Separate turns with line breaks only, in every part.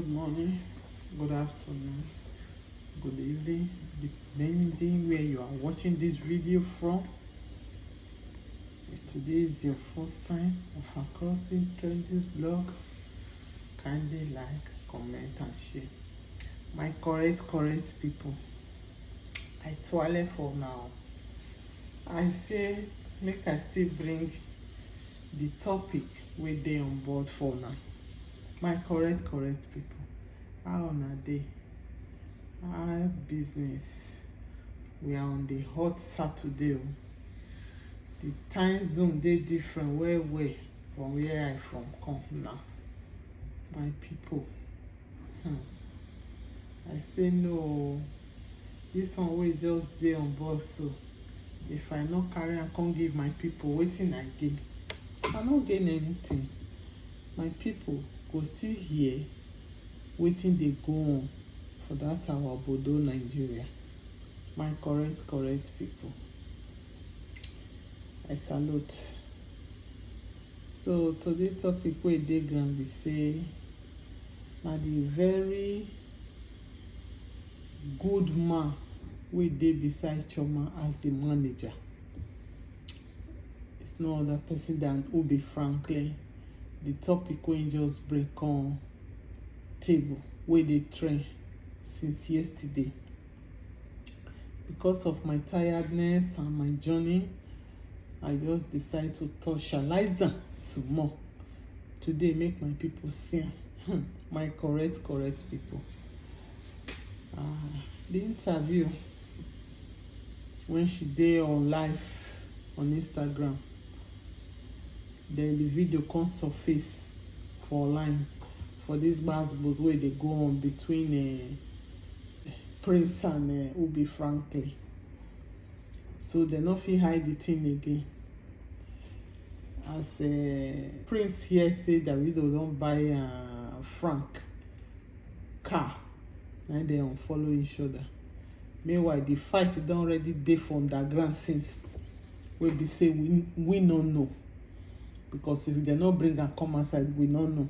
Good morning, good afternoon, good evening, depending where you are watching this video from. If today is your first time of crossing this blog, kindly like, comment and share. My correct people, I toilet for now. I say make I still bring the topic wey dey on board for now. My correct people, how una dey? How business? We are on the hot Saturday. The time zone dey different well from where I from come now. My people, I say no, this one wey just dey on board, so if I no carry am come give my people wetin I gain? I no gain anything. My people go still hear wetin dey go on for that our obodo Nigeria. My correct people, I salute. So today topic wey dey ground be say na the very good man wey dey beside Chioma as the manager. It's no other person than Obi Franklin. The topic wey just break on table wey dey trend since yesterday. Because of my tiredness and my journey, I just decide to torchalize am small today, make my people see my correct people. The interview when she dey on live on Instagram, then the video come surface for online for this gbasgbos wey dey go on between Prince and Obi Franklin. So they no fit hide the thing again. As Prince here say Davido don buy Frank car, na they unfollow each other. Meanwhile, the fight don already dey for underground since wey be say we no know, because if they no bring am come outside, we no know.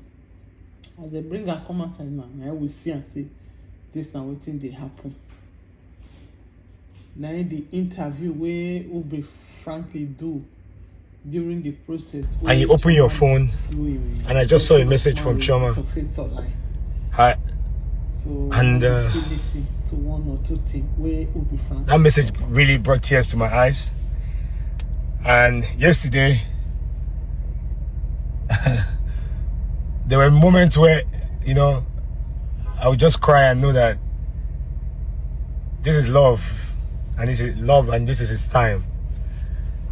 As they bring am come outside now, na we see and say this na wetin dey happen. Na the interview wey Obi Franklin do during the process.
And you open your phone, and I just saw a message from Chioma. Hi.
So
and
listen to one or two things where Obi Franklin.
That message really brought tears to my eyes. And yesterday, there were moments where, I would just cry and know that this is love. And this is love, and this is its time.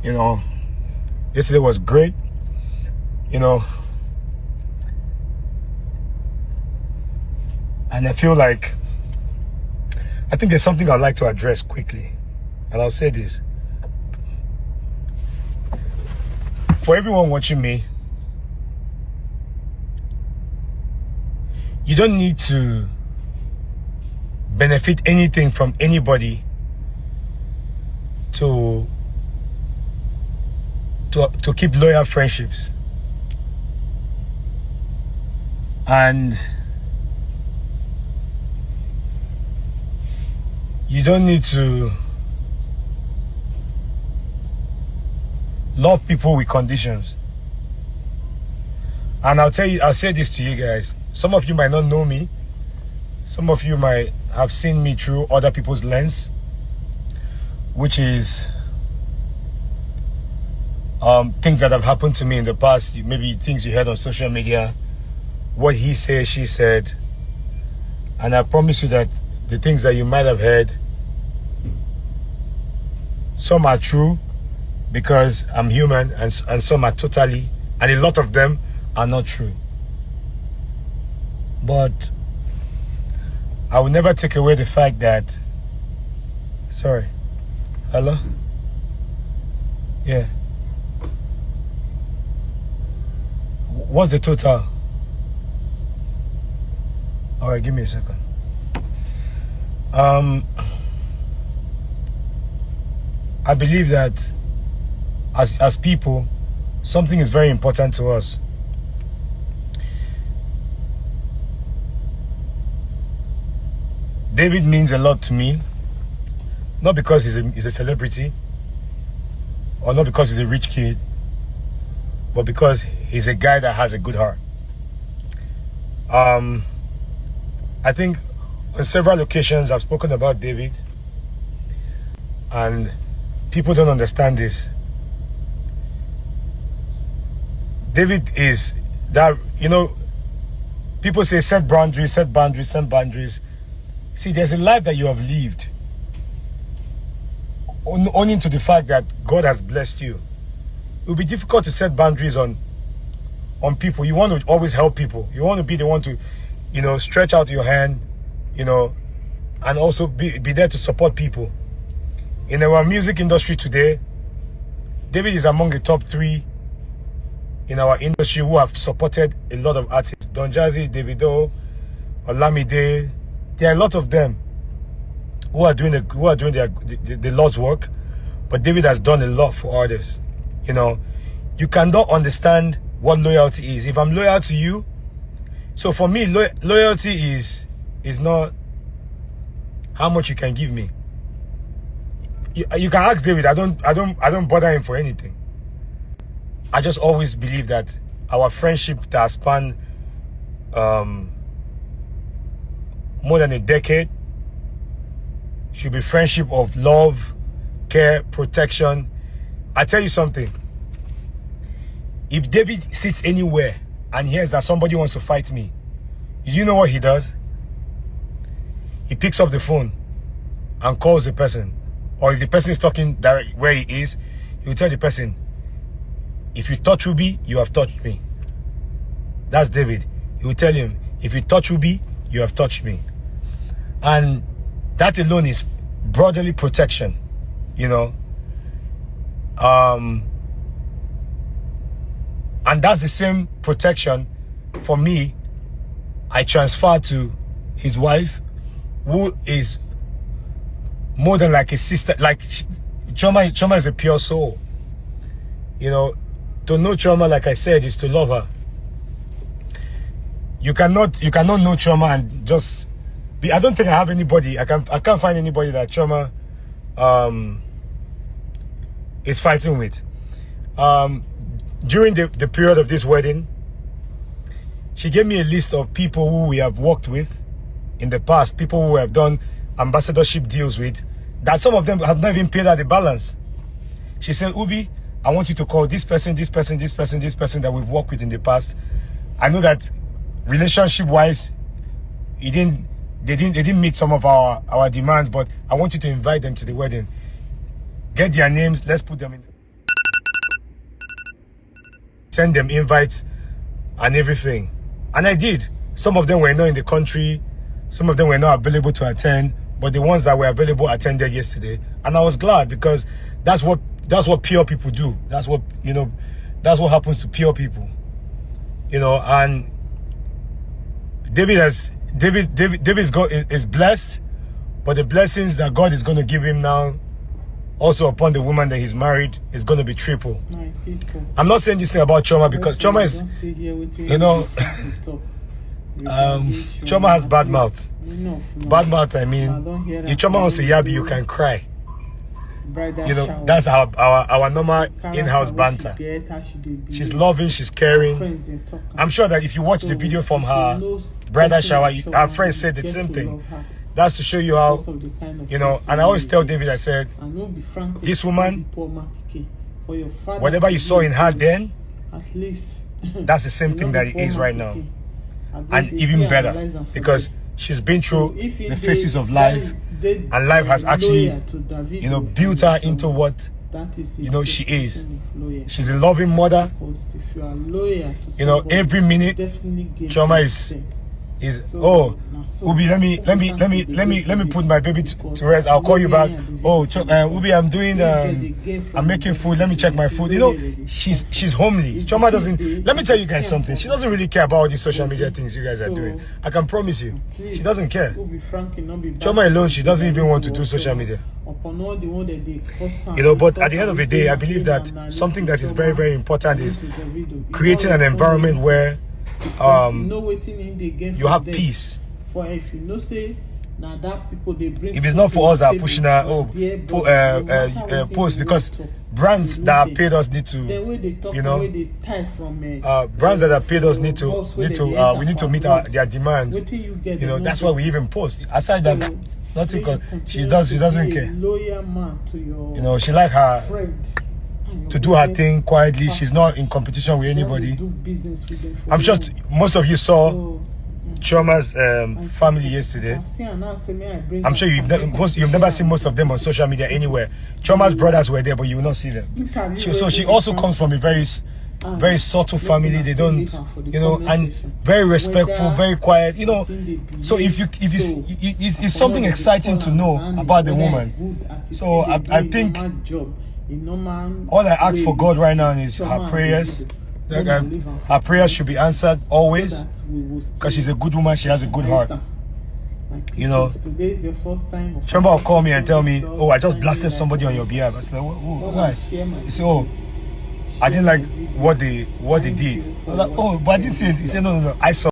Yesterday was great. And I feel like, I think there's something I'd like to address quickly. And I'll say this. For everyone watching me, you don't need to benefit anything from anybody to keep loyal friendships. And you don't need to love people with conditions. And I'll say this to you guys. Some of you might not know me. Some of you might have seen me through other people's lens, which is things that have happened to me in the past, maybe things you heard on social media, what he said, she said. And I promise you that the things that you might have heard, some are true because I'm human, and some are totally, and a lot of them are not true. But I will never take away the fact that, sorry, hello? Yeah. What's the total? All right, give me a second. I believe that as people, something is very important to us. David means a lot to me, not because he's a celebrity, or not because he's a rich kid, but because he's a guy that has a good heart. I think on several occasions I've spoken about David, and people don't understand this. David is that, you know, people say set boundaries, set boundaries, set boundaries. See, there's a life that you have lived, owing to the fact that God has blessed you. It will be difficult to set boundaries on people. You want to always help people. You want to be the one to, you know, stretch out your hand, you know, and also be there to support people. In our music industry today, David is among the top 3 in our industry who have supported a lot of artists. Don Jazzy, Davido, Olamide. There are a lot of them who are doing the Lord's work, but David has done a lot for artists. You know, you cannot understand what loyalty is. If I'm loyal to you, so for me, loyalty is not how much you can give me. You can ask David. I don't bother him for anything. I just always believe that our friendship that has spanned more than a decade should be friendship of love, care, protection. I tell you something. If David sits anywhere and hears that somebody wants to fight me, you know what he does? He picks up the phone and calls the person. Or if the person is talking direct where he is, he will tell the person, if you touch Ruby, you have touched me. That's David. He will tell him, if you touch Ruby, you have touched me. And that alone is brotherly protection, you know. And that's the same protection for me I transfer to his wife, who is more than like a sister. Like Chioma is a pure soul. You know, to know Chioma, like I said, is to love her. You cannot know Chioma and just be. I don't think I have anybody. I can't find anybody that Chioma is fighting with. During the period of this wedding, she gave me a list of people who we have worked with in the past, people who have done ambassadorship deals with, that some of them have not even paid her the balance. She said, Ubi, I want you to call this person, this person, this person, this person that we've worked with in the past. I know that relationship-wise, they didn't meet some of our demands, but I want you to invite them to the wedding. Get their names, let's put them in. Send them invites and everything. And I did. Some of them were not in the country. Some of them were not available to attend. But the ones that were available attended yesterday. And I was glad, because that's what pure people do. That's what, you know, that's what happens to pure people. You know, and David is blessed, but the blessings that God is going to give him now, also upon the woman that he's married, is going to be triple. I'm not saying this thing about Chioma because Chioma is, you know, Chioma has bad mouth. Bad mouth, I mean, if Chioma wants to yab you, can cry. You know, that's our normal in-house banter. She's loving, she's caring. I'm sure that if you watch the video from her bridal shower, her friends said the same thing. That's to show you how, you know, and I always tell David, I said, this woman, whatever you saw in her then, that's the same thing that it is right now. And even better, because she's been through the phases of life, and life has actually, you know, built her into what, you know, she is. She's a loving mother. You know, every minute, Chioma is oh, Ubi, let me put my baby to rest. I'll call you back. Oh, Ubi, I'm making food. Let me check my food. You know, she's homely. Chioma doesn't. Let me tell you guys something. She doesn't really care about all these social media things you guys are doing. I can promise you, she doesn't care. Chioma alone, she doesn't even want to do social media. You know, but at the end of the day, I believe that something that is very, very important is creating an environment where you have peace.
Now that people they bring.
If it's not for us that are
table,
pushing her, post, because brands that have paid us need
the way they
to,
talk,
you
the
know,
way they type from
brands that have paid us need to,
boss where they
we
enter
need to
for
meet
abroad.
their demands.
Wait till you get
You know,
the
that's
number.
why we even post. Aside that,
So,
nothing.
when you
She
continue
doesn't
to be a
care.
loyal man to your
You know, she like her
friend and your
to do her
business
thing quietly. She's
partner.
not in competition with
Then you
anybody.
do business with them for
I'm sure
long.
most of you saw
So,
Chioma's
I
family
think
yesterday.
I see her now, say, "May I bring
I'm
her
sure you've
and
never
share
seen
her
most of them on social media anywhere. Chioma's brothers were there, but you will not see them.
Look at me
So
where
she
they
also
come
comes from a very
and
subtle
make
family.
una
They
still
don't,
leave her for the
you know,
comment
and
section.
very respectful,
Whether
very quiet. You know,
person dey
so if it's something exciting to know about the woman. So I think all I ask for God right now is her prayers. Her prayers should be answered always, because she's a good woman. She has a good heart. You know,
today is your first time.
Chioma will call me and tell me, "Oh, I just blasted somebody on your behalf." I said, "Why?" He said, "Oh, I didn't like what they did." I was like, "Oh, but I didn't see it." He said, "No, I saw."